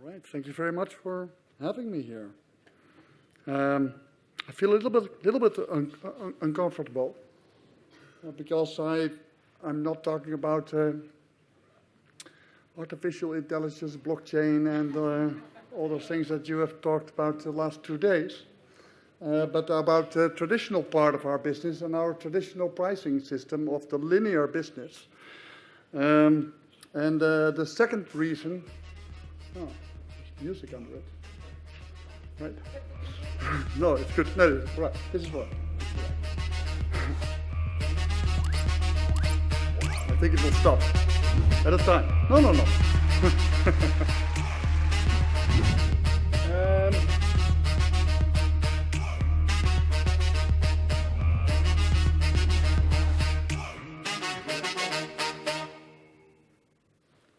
right, thank you very much for having me here. I feel a little bit uncomfortable because I'm not talking about artificial intelligence, blockchain, and all those things that you have talked about the last 2 days, but about the traditional part of our business and our traditional pricing system of the linear business. And the second reason, there's music under it, right? No, it's good. No, right. This is right. I think it will stop at a time. No.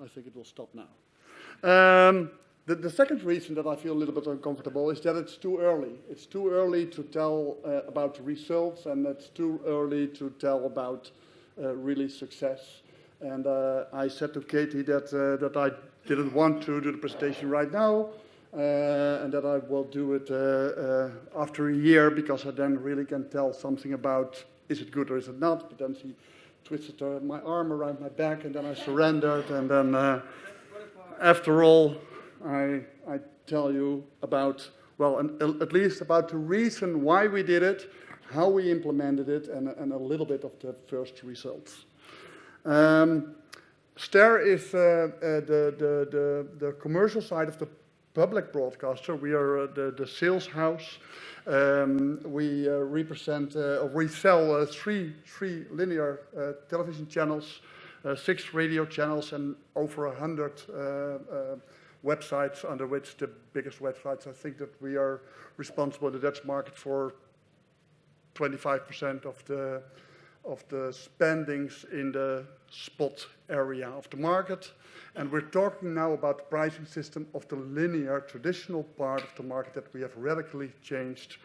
I think it will stop now. The second reason that I feel a little bit uncomfortable is that it's too early. It's too early to tell about the results, and it's too early to tell about really success. And I said to Katie that I didn't want to do the presentation right now, and that I will do it after a year, because I then really can tell something about is it good or is it not. But then she twisted my arm around my back, and then I surrendered, and then after all, I tell you about, well, at least about the reason why we did it, how we implemented it, and a little bit of the first results. Ster is the commercial side of the public broadcaster. We are the sales house. We represent, or we sell three linear television channels, 6 radio channels, and over 100 websites, under which the biggest websites, I think that we are responsible in the Dutch market for 25% of the spendings in the spot area of the market. And we're talking now about the pricing system of the linear traditional part of the market that we have radically changed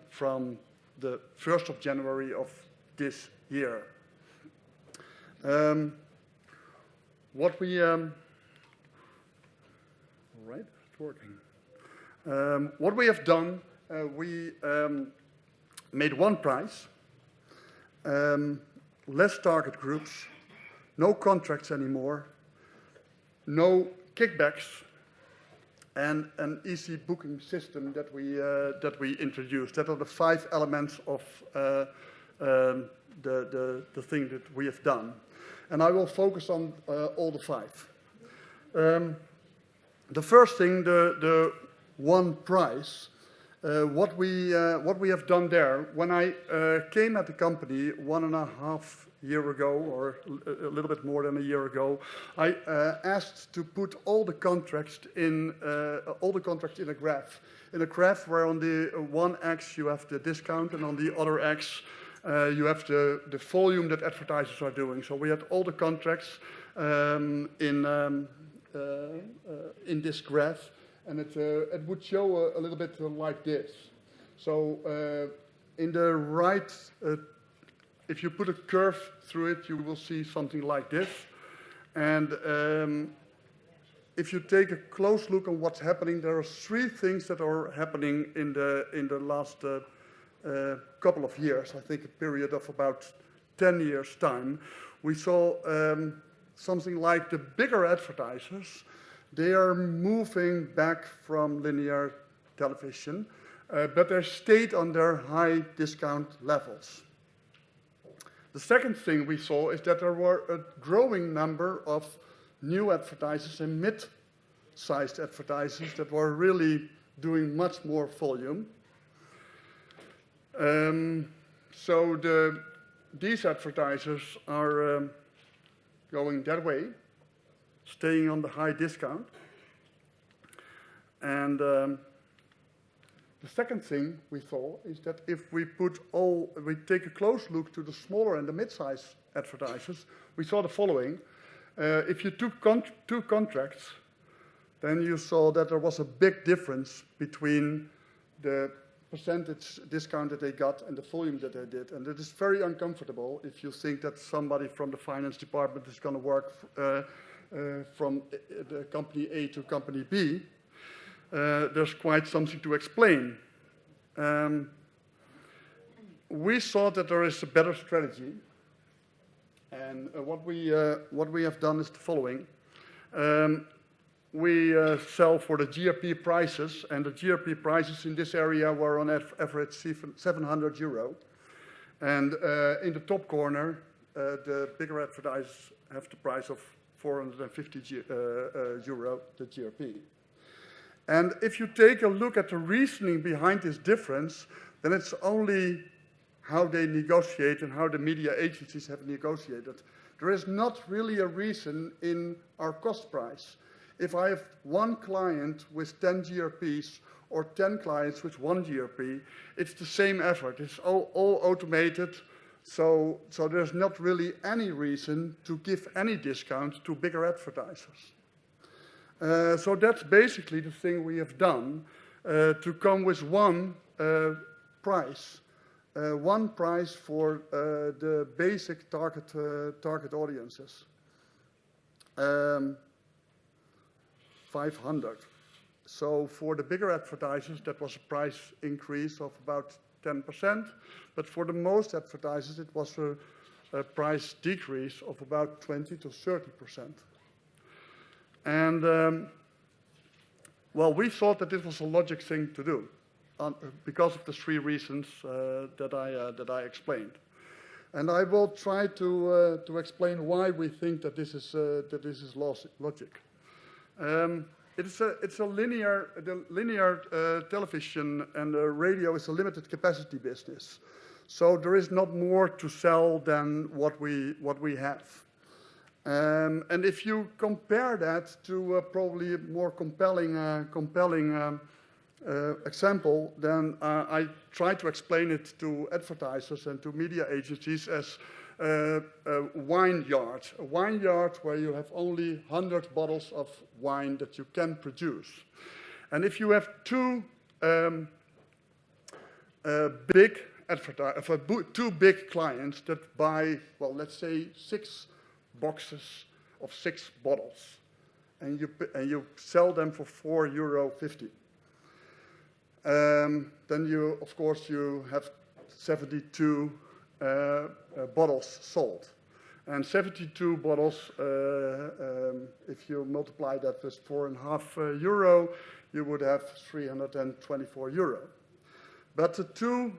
from the 1st of January of this year. Right, it's working. What we have done, we made one price, less target groups, no contracts anymore, no kickbacks, and an easy booking system that we introduced. That are the 5 elements of the thing that we have done, and I will focus on all the 5. The first thing, the one price, what we have done there. When I came at the company 1.5 years ago, or a little bit more than a year ago, I asked to put all the contracts in a graph. In a graph where on the one X you have the discount, and on the other X you have the volume that advertisers are doing. So we had all the contracts in this graph, and it would show a little bit like this. So in the right, if you put a curve through it, you will see something like this. And if you take a close look on what's happening, there are 3 things that are happening in the last couple of years. I think a period of about 10 years' time. We saw something like the bigger advertisers, they are moving back from linear television, but they stayed on their high discount levels. The second thing we saw is that there were a growing number of new advertisers and mid-sized advertisers that were really doing much more volume. So these advertisers are going that way, staying on the high discount. And the second thing we saw is that if we take a close look to the smaller and the mid-sized advertisers, we saw the following. If you took 2 contracts, then you saw that there was a big difference between the percentage discount that they got and the volume that they did. And it is very uncomfortable if you think that somebody from the finance department is going to work from the company A to company B. There's quite something to explain. We thought that there is a better strategy. And what we have done is the following. We sell for the GRP prices, and the GRP prices in this area were on average 700 euro. And in the top corner, the bigger advertisers have the price of 450 euro, the GRP. And if you take a look at the reasoning behind this difference, then it's only how they negotiate and how the media agencies have negotiated. There is not really a reason in our cost price. If I have one client with 10 GRPs or 10 clients with 1 GRP, it's the same effort. It's all automated, so there's not really any reason to give any discount to bigger advertisers. So that's basically the thing we have done, to come with one price. One price for the basic target audiences. 500. So for the bigger advertisers, that was a price increase of about 10%. But for the most advertisers, it was a price decrease of about 20 to 30%. And well, we thought that this was a logic thing to do because of the three reasons that I explained. And I will try to explain why we think that this is logic. It's a linear television and radio is a limited capacity business. So there is not more to sell than what we have. And if you compare that to probably a more compelling example, then I try to explain it to advertisers and to media agencies as a wine yard. A wine yard where you have only 100 bottles of wine that you can produce. And if you have two big clients that buy, well, let's say 6 boxes of 6 bottles, and you sell them for €4.50. Then you, of course, you have 72 bottles sold. And 72 bottles, if you multiply that with €4.50, you would have €324. But the two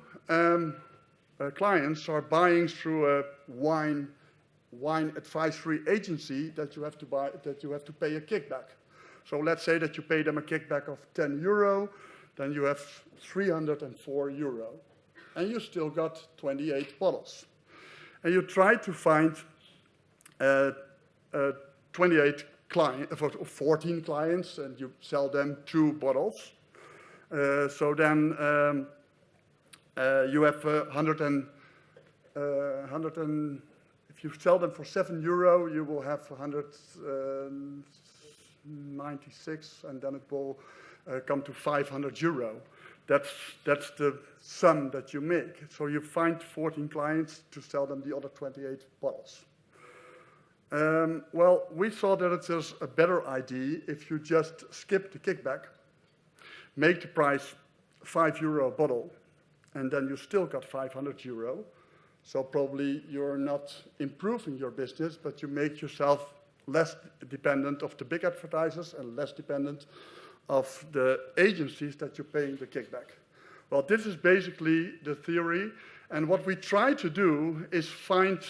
clients are buying through a wine advisory agency that you have to pay a kickback. So let's say that you pay them a kickback of €10, then you have €304. And you still got 28 bottles. And you try to find 28 clients, 14 clients, and you sell them 2 bottles. So then you have 100 if you sell them for €7, you will have 196, and then it will come to €500. That's the sum that you make. So you find 14 clients to sell them the other 28 bottles. Well, we thought that it is a better idea if you just skip the kickback, make the price €5 a bottle, and then you still got €500. So probably you're not improving your business, but you make yourself less dependent of the big advertisers and less dependent of the agencies that you're paying the kickback. Well, this is basically the theory. And what we try to do is find,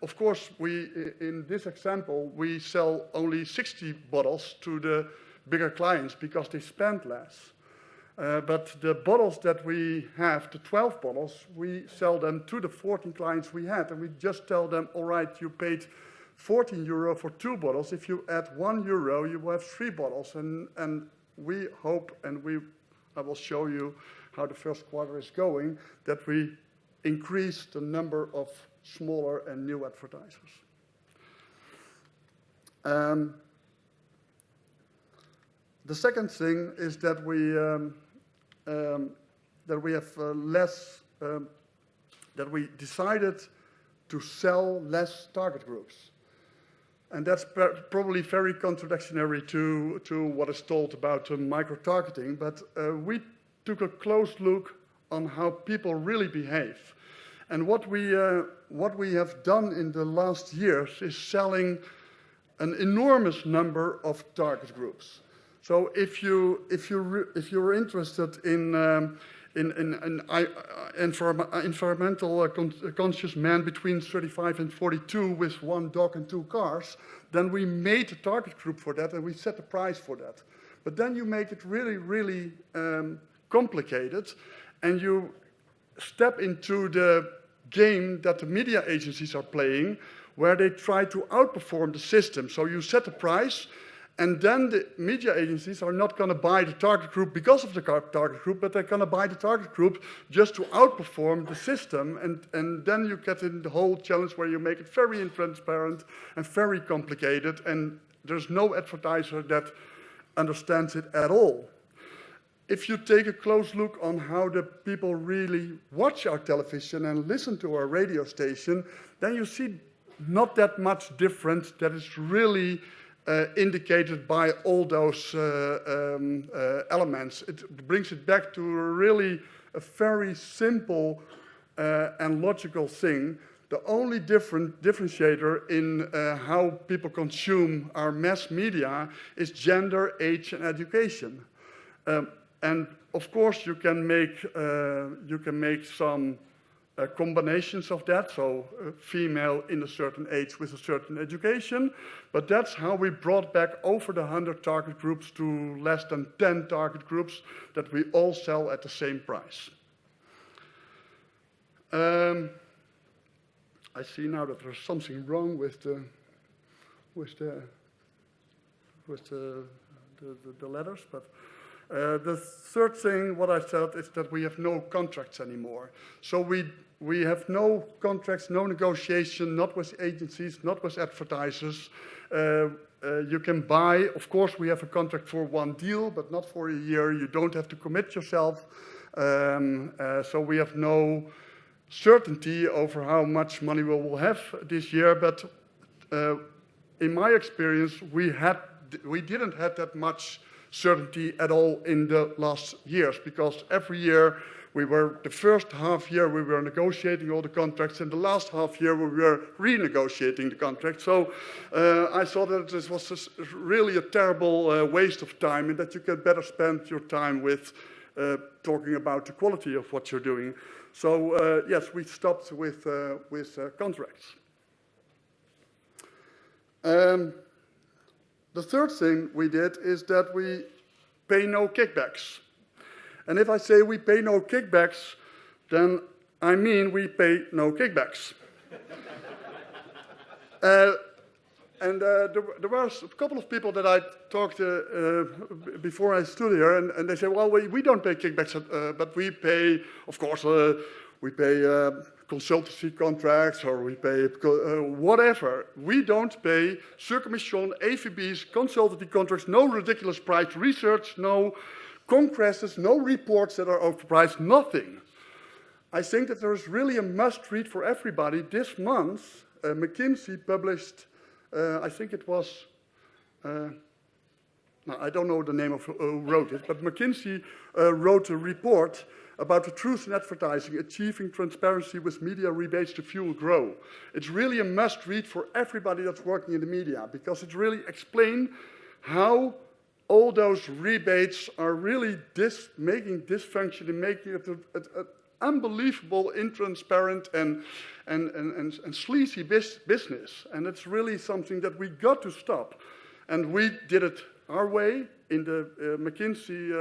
of course, in this example, we sell only 60 bottles to the bigger clients because they spend less. But the bottles that we have, the 12 bottles, we sell them to the 14 clients we had. And we just tell them, all right, you paid €14 for 2 bottles. If you add €1, you will have 3 bottles. And we hope, and I will show you how the first quarter is going, that we increase the number of smaller and new advertisers. The second thing is that that we decided to sell less target groups. And that's probably very contradictory to what is told about micro-targeting, but we took a close look on how people really behave. And what we have done in the last years is selling an enormous number of target groups. So if you're interested in environmental conscious man between 35 and 42 with 1 dog and 2 cars, then we made a target group for that and we set a price for that. But then you make it really, really complicated, and you step into the game that the media agencies are playing, where they try to outperform the system. So you set a price, and then the media agencies are not going to buy the target group because of the target group, but they're going to buy the target group just to outperform the system. And then you get in the whole challenge where you make it very intransparent and very complicated, and there's no advertiser that understands it at all. If you take a close look on how the people really watch our television and listen to our radio station, then you see not that much difference that is really indicated by all those elements. It brings it back to really a very simple and logical thing. The only differentiator in how people consume our mass media is gender, age, and education. And of course, you can make some combinations of that, so female in a certain age with a certain education, but that's how we brought back over the 100 target groups to less than 10 target groups that we all sell at the same price. I see now that there's something wrong with the letters, but the third thing, what I said, is that we have no contracts anymore. So we have no contracts, no negotiation, not with agencies, not with advertisers. You can buy, of course, we have a contract for 1 deal, but not for a year. You don't have to commit yourself. So we have no certainty over how much money we will have this year. But in my experience, we didn't have that much certainty at all in the last years, because every year the first half year we were negotiating all the contracts, and the last half year we were renegotiating the contract. So I thought that this was really a terrible waste of time, and that you could better spend your time with talking about the quality of what you're doing. So yes, we stopped with contracts. The third thing we did is that we pay no kickbacks. And if I say we pay no kickbacks, then I mean we pay no kickbacks. And there was a couple of people that I talked to before I stood here, and they said, well, we don't pay kickbacks, but we pay, of course, we pay consultancy contracts, or we pay whatever. We don't pay circummission, AVBs, consultancy contracts, no ridiculous price research, no congresses, no reports that are overpriced, nothing. I think that there is really a must-read for everybody. This month, McKinsey published, I think it was, I don't know the name of who wrote it, but McKinsey wrote a report about the truth in advertising, achieving transparency with media rebates to fuel growth. It's really a must-read for everybody that's working in the media, because it really explains how all those rebates are really making dysfunction and making it an unbelievable, intransparent, and sleazy business. And it's really something that we got to stop. And we did it our way. In the McKinsey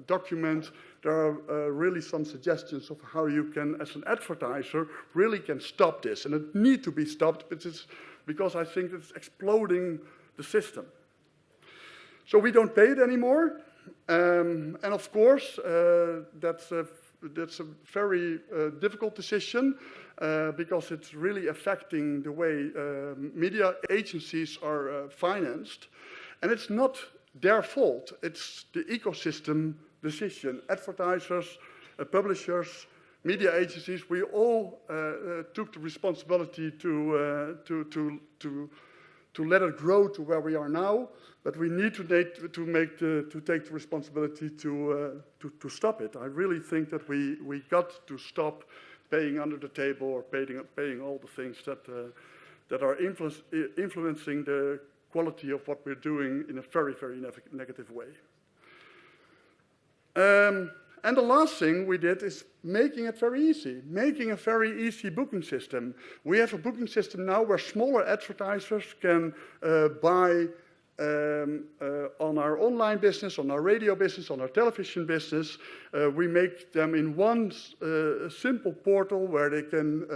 document, there are really some suggestions of how you can, as an advertiser, really can stop this. And it needs to be stopped, because I think it's exploding the system. So we don't pay it anymore. And of course, that's a very difficult decision, because it's really affecting the way media agencies are financed. And it's not their fault. It's the ecosystem decision. Advertisers publishers, media agencies, we all took the responsibility to let it grow to where we are now, but we need to take the responsibility to stop it. I really think that we got to stop paying under the table or paying all the things that are influencing the quality of what we're doing in a very, very negative way. And the last thing we did is making it very easy, making a very easy booking system. We have a booking system now where smaller advertisers can buy on our online business, on our radio business, on our television business. We make them in one simple portal where they can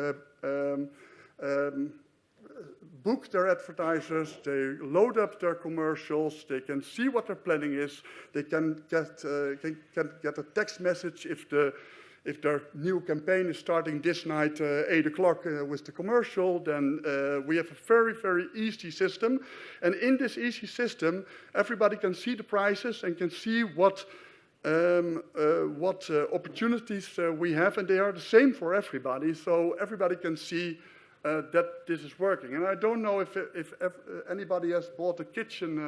book their advertisers, they load up their commercials, they can see what their planning is, they can get a text message if their new campaign is starting this night, 8 o'clock with the commercial, then we have a very, very easy system. And in this easy system, everybody can see the prices and can see what opportunities we have, and they are the same for everybody, so everybody can see that this is working. And I don't know if anybody has bought a kitchen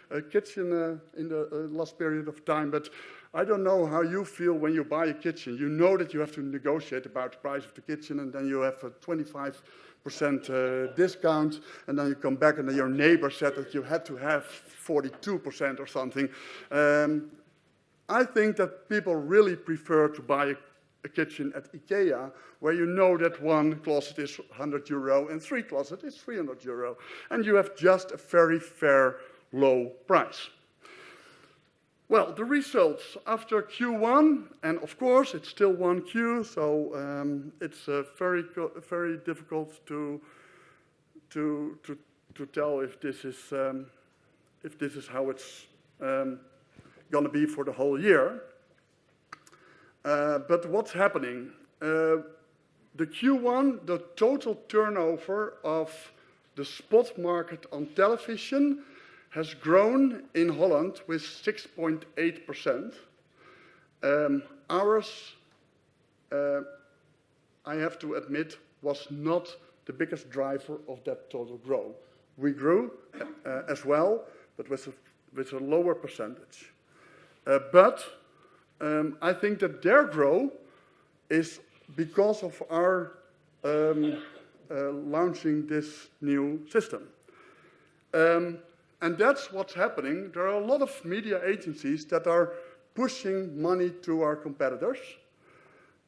in the last period of time, but I don't know how you feel when you buy a kitchen. You know that you have to negotiate about the price of the kitchen, and then you have a 25% discount, and then you come back and then your neighbor said that you had to have 42% or something. I think that people really prefer to buy a kitchen at IKEA, where you know that one closet is €100 and 3 closets is €300, and you have just a very fair, low price. Well, the results after Q1, and of course it's still 1Q, so it's very difficult to tell if this is how it's going to be for the whole year. But what's happening? The Q1, the total turnover of the spot market on television has grown in Holland with 6.8%. Ours, I have to admit, was not the biggest driver of that total growth. We grew as well, but with a lower percentage. But I think that their growth is because of our launching this new system. And that's what's happening. There are a lot of media agencies that are pushing money to our competitors,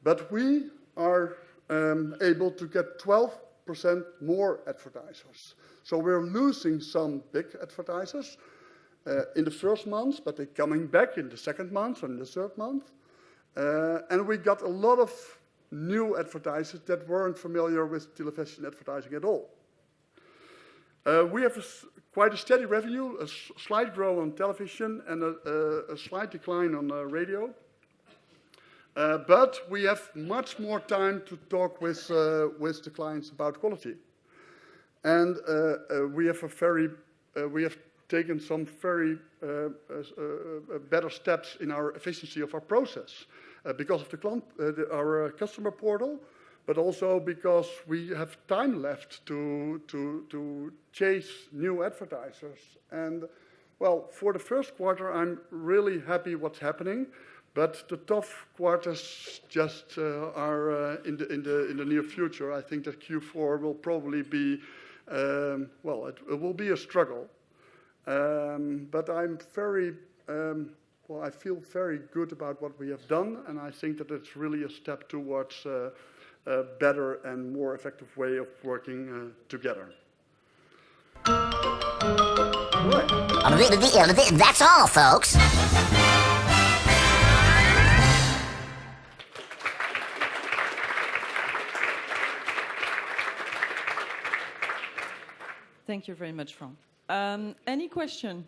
but we are able to get 12% more advertisers. So we're losing some big advertisers in the first month, but they're coming back in the second month and the third month. And we got a lot of new advertisers that weren't familiar with television advertising at all. We have quite a steady revenue, a slight growth on television and a slight decline on radio. But we have much more time to talk with the clients about quality. And we have taken some very better steps in our efficiency of our process because of our customer portal, but also because we have time left to chase new advertisers. And well, for the first quarter, I'm really happy what's happening, but the tough quarters just are in the near future. I think that Q4 will probably be, well, it will be a struggle. But I'm well, I feel very good about what we have done, and I think that it's really a step towards a better and more effective way of working together. Right. That's all, folks. Thank you very much, Frank. Any question?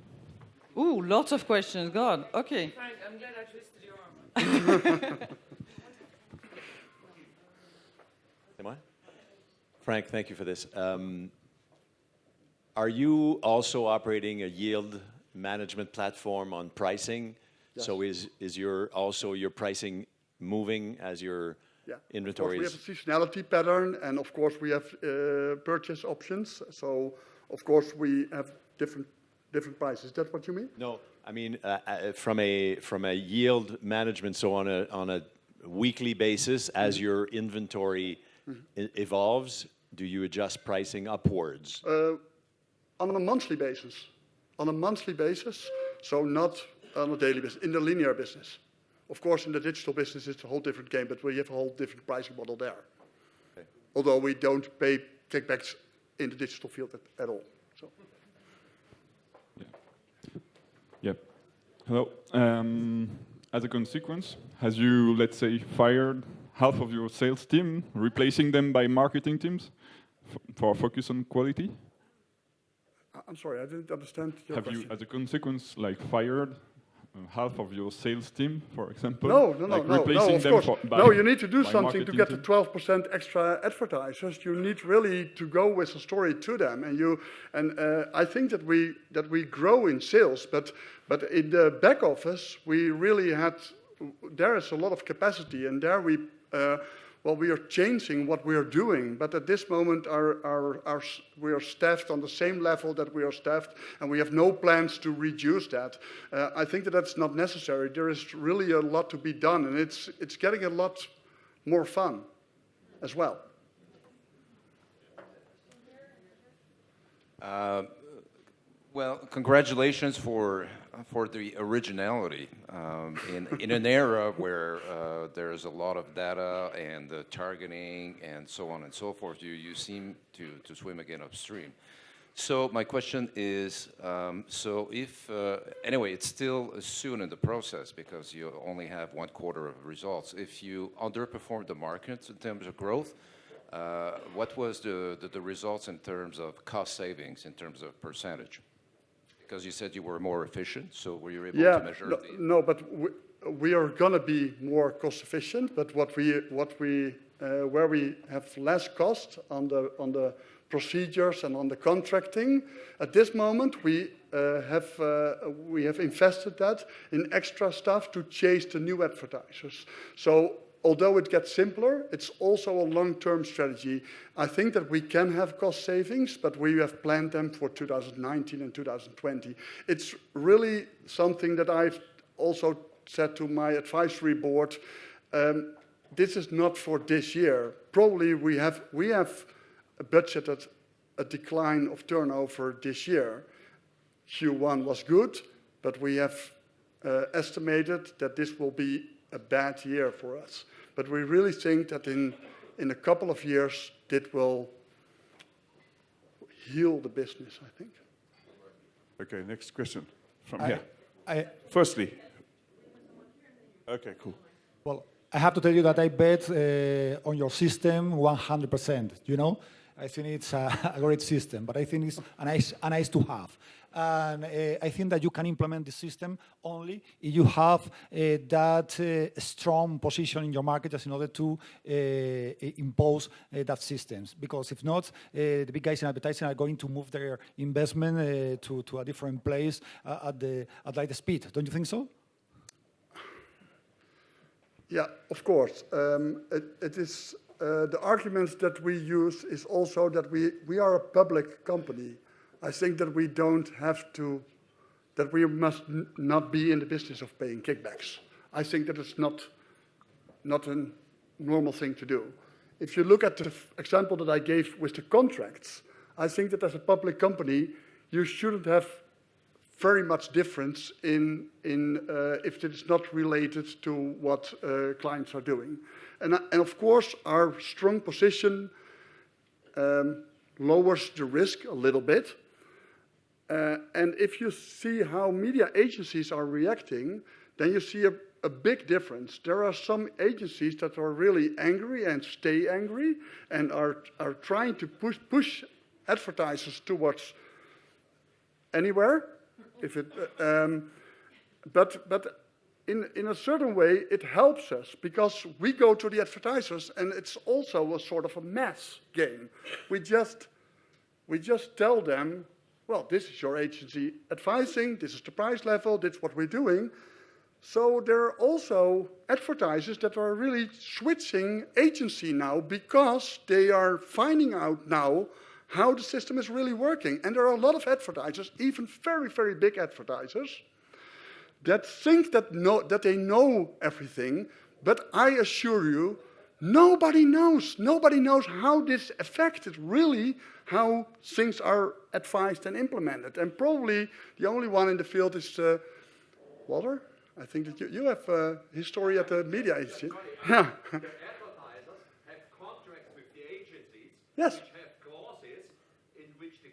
Ooh, lots of questions. God, okay. Frank, I'm glad I twisted your arm. Frank, thank you for this. Are you also operating a yield management platform on pricing? Yes. So is your pricing moving as your Yeah. inventory Of is? course, we have a seasonality pattern, and of course, we have purchase options. So, of course, we have different prices. Is that what you mean? No, I mean from a yield management. So on a weekly basis, as your inventory evolves, do you adjust pricing upwards? On a monthly basis. On a monthly basis, so not on a daily basis, in the linear business. Of course, in the digital business, it's a whole different game, but we have a whole different pricing model there. Okay. Although we don't pay kickbacks in the digital field at all. So. Yep. Hello. As a consequence, has you, let's say, fired half of your sales team, replacing them by marketing teams for focus on quality? I'm sorry, I didn't understand your Have question. you, as a consequence, like fired half of your sales team, for example? No, like no, replacing of them course. by, No, you need to do by something to marketing get the team? 12% extra advertisers. You need really to go with a story to them, and I think that we grow in sales, but in the back office we really there is a lot of capacity, and there we are changing what we are doing, but at this moment we are staffed on the same level that we are staffed, and we have no plans to reduce that. I think that that's not necessary. There is really a lot to be done, and it's getting a lot more fun as well. Well, congratulations for the originality. In an era where there's a lot of data and targeting and so on and so forth, you seem to swim again upstream. So my question is, so if, anyway, it's still soon in the process because you only have 1 quarter of results. If you underperform the market in terms of growth, what was the results in terms of cost savings, in terms of percentage? Because you said you were more efficient, so were you able to measure No, but we are gonna be more cost efficient. But where we have less cost on the procedures and on the contracting, at this moment we have invested that in extra stuff to chase the new advertisers. So, although it gets simpler, it's also a long-term strategy. I think that we can have cost savings, but we have planned them for 2019 and 2020. It's really something that I've also said to my advisory board. This is not for this year. Probably we have budgeted a decline of turnover this year. Q1 was good, but we have estimated that this will be a bad year for us. But we really think that in a couple of years, it will heal the business, I think. Okay, next question from here. Firstly. Okay, cool. Well, I have to tell you that I bet on your system 100%, you know? I think it's a great system, but I think it's a nice to have. And I think that you can implement the system only if you have that strong position in your market just in order to impose that systems. Because if not, the big guys in advertising are going to move their investment to a different place at light speed. Don't you think so? Yeah, of course. It is the argument that we use is also that we are a public company. I think that we don't have to, that we must not be in the business of paying kickbacks. I think that it's not a normal thing to do. If you look at the example that I gave with the contracts, I think that as a public company, you shouldn't have very much difference in if it is not related to what clients are doing. And of course, our strong position lowers the risk a little bit. And if you see how media agencies are reacting, then you see a big difference. There are some agencies that are really angry and stay angry and are trying to push advertisers towards anywhere. But in a certain way, it helps us because we go to the advertisers and it's also a sort of a mass game. We just tell them, well, this is your agency advising, this is the price level, this is what we're doing. So there are also advertisers that are really switching agency now because they are finding out now how the system is really working. And there are a lot of advertisers, even very, very big advertisers, that think that they know everything, but I assure you, nobody knows. Nobody knows how this affected really how things are advised and implemented. And probably the only one in the field is Walter. I think that you have history at the media agency. Yeah. The advertisers have contracts with the agencies, Yes. which have clauses in which the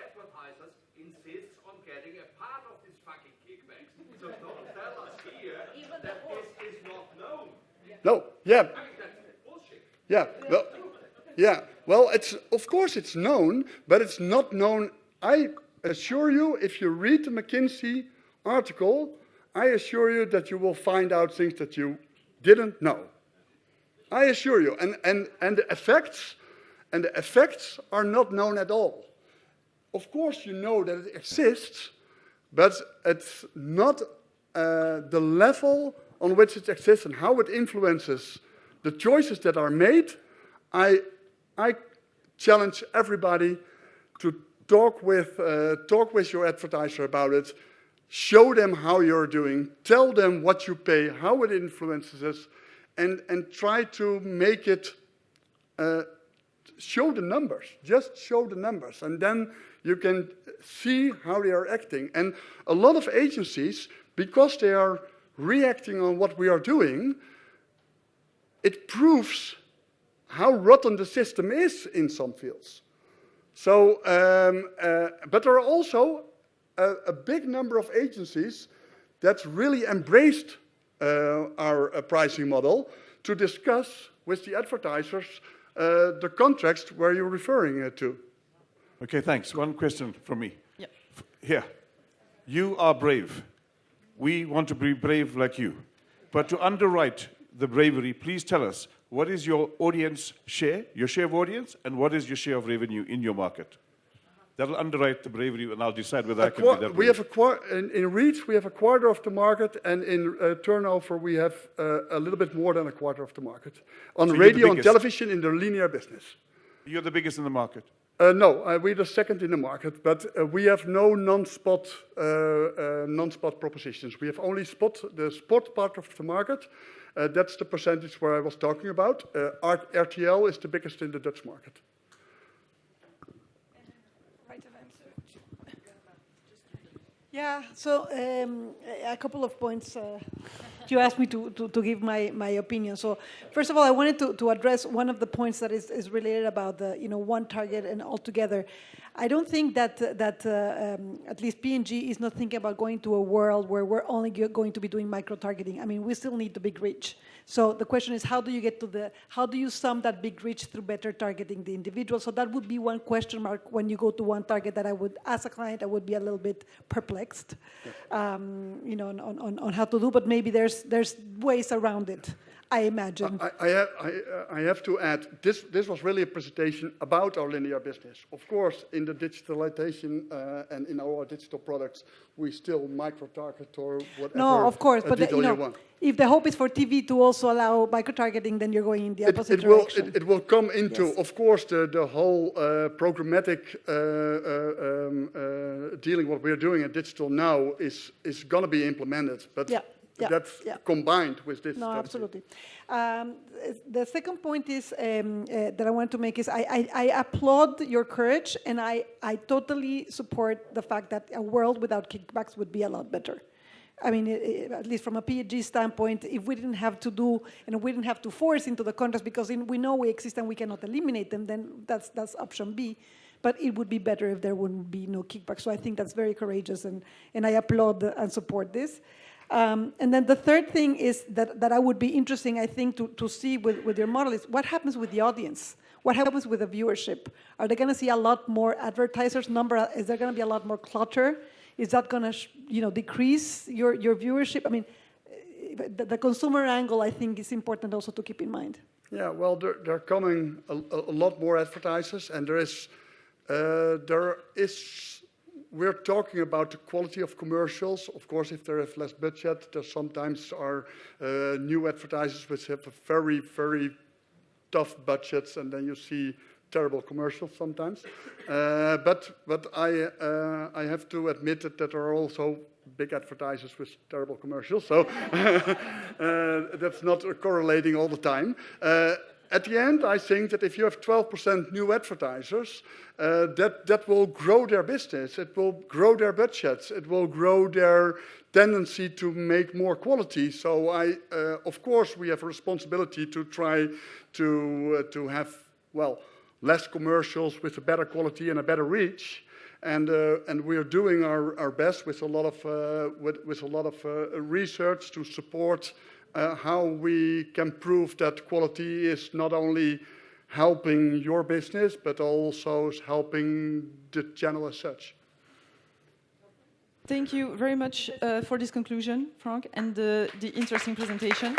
advertisers insist on getting a part of these fucking kickbacks. So don't tell us here that this is not known. No. Yeah. I mean, that's bullshit. Yeah. Well. Yeah. Well, of course it's known, but it's not known. I assure you, if you read the McKinsey article, I assure you that you will find out things that you didn't know. I assure you. And the effects are not known at all. Of course you know that it exists, but it's not the level on which it exists and how it influences the choices that are made. I challenge everybody to talk with your advertiser about it. Show them how you're doing, tell them what you pay, how it influences us, and try to make it, show the numbers, just show the numbers, and then you can see how they are acting. And a lot of agencies, because they are reacting on what we are doing, it proves how rotten the system is in some fields. So, but there are also a big number of agencies that really embraced our pricing model to discuss with the advertisers the contracts where you're referring to. Okay, thanks. One question from me. Yep. Here. You are brave. We want to be brave like you. But to underwrite the bravery, please tell us, what is your audience share, your share of audience, and what is your share of revenue in your market? That'll underwrite the bravery, and I'll decide whether I can be that brave. We have in reach, we have a quarter of the market, and in turnover, we have a little bit more than a quarter of the market. On So radio and television in the linear business. You're the biggest in the market? No, we're the second in the market, but we have no non-spot propositions. We have only the spot part of the market. That's the percentage where I was talking about. RTL is the biggest in the Dutch market. Yeah, so a couple of points. You asked me to give my opinion. So first of all, I wanted to address one of the points that is related about the one target and all together. I don't think that at least P&G is not thinking about going to a world where we're only going to be doing micro-targeting. I mean, we still need the big reach. So the question is, how do you sum that big reach through better targeting the individual? So that would be one question mark when you go to one target that I would, as a client, I would be a little bit perplexed, on how to do. But maybe there's ways around it, I imagine. I have to add, this was really a presentation about our linear business. Of course, in the digitalization and in our digital products, we still micro-target or whatever. No, of course, but you want. If the hope is for TV to also allow micro-targeting, then you're going in the opposite direction. It will come into, Yes. of course, the whole programmatic dealing. What we're doing at digital now is going to be implemented, but that's combined with this. No, strategy. absolutely. The second point is that I want to make is I applaud your courage, and I totally support the fact that a world without kickbacks would be a lot better. I mean, at least from a P&G standpoint, if we didn't have to do, and we didn't have to force into the contracts because we know we exist and we cannot eliminate them, then that's option B. But it would be better if there wouldn't be no kickback. So I think that's very courageous, and I applaud and support this. And then the third thing is that I would be interesting, I think, to see with your model is what happens with the audience? What happens with the viewership? Are they going to see a lot more advertisers? Is there going to be a lot more clutter? Is that going to decrease your viewership? I mean, the consumer angle, I think, is important also to keep in mind. Yeah, well, there are coming a lot more advertisers, and there is we're talking about the quality of commercials. Of course, if they have less budget, there sometimes are new advertisers which have a very, very tough budgets, and then you see terrible commercials sometimes. But I have to admit that there are also big advertisers with terrible commercials, so that's not correlating all the time. At the end, I think that if you have 12% new advertisers, that will grow their business, it will grow their budgets, it will grow their tendency to make more quality. So of course, we have a responsibility to try to have, well, less commercials with a better quality and a better reach. And we are doing our best with a lot of research to support how we can prove that quality is not only helping your business, but also is helping the channel as such. Thank you very much for this conclusion, Frank, and the interesting presentation.